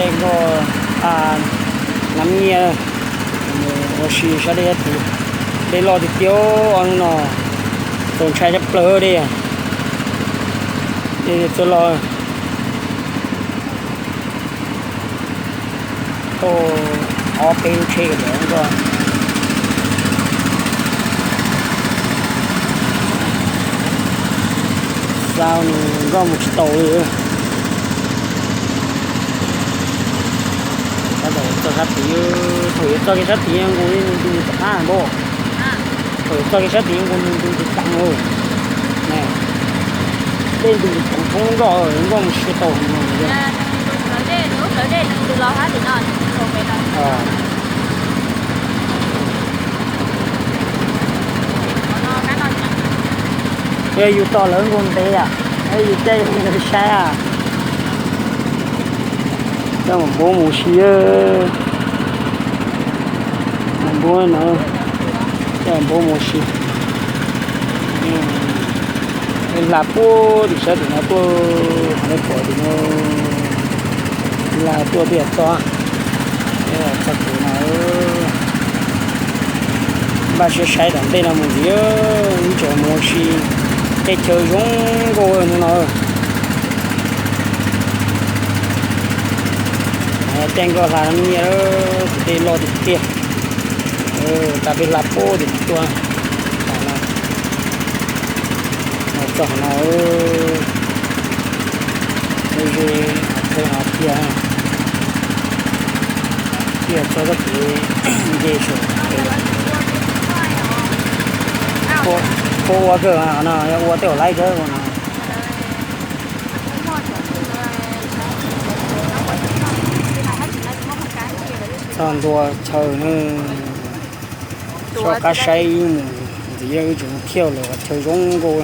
这个啊，那么我试一下的土，得老的丢安那，总拆着不的，这老。都我俾車嘅兩個，sao có một tàu nữa, cái đầu cho sát tí, thổi cho cái sát tí em cũng đi tập hàng bộ, thổi cho cái sát tí em cũng đi tập rồi, này, đây đi tập không rồi, có một cái tàu nữa. Tới đây từ lò hết thì non không phải đâu. Nó cá non nhỉ. Đây dù to lớn con té à, đây dù chơi nó sai à. Cho một bố mù xía, một bố nữa, cho một bố mù xía. Là bố thì sẽ được nó bố nó bỏ thì nó là tua biệt to, đây là chắc chắn nó ba sẽ sai đằng đây là một gì những chỗ mua xì cái chơi giống cô nó tên gọi là như đó thì lo được kia, đặc biệt là po thì tua, nó cho nó đây thôi học kia kia cho cái dễ số cô cái à nó cô tiểu lấy cái con nào xong rồi chờ nó cho cá say gì cái chuyện thiêu rồi chờ giống cô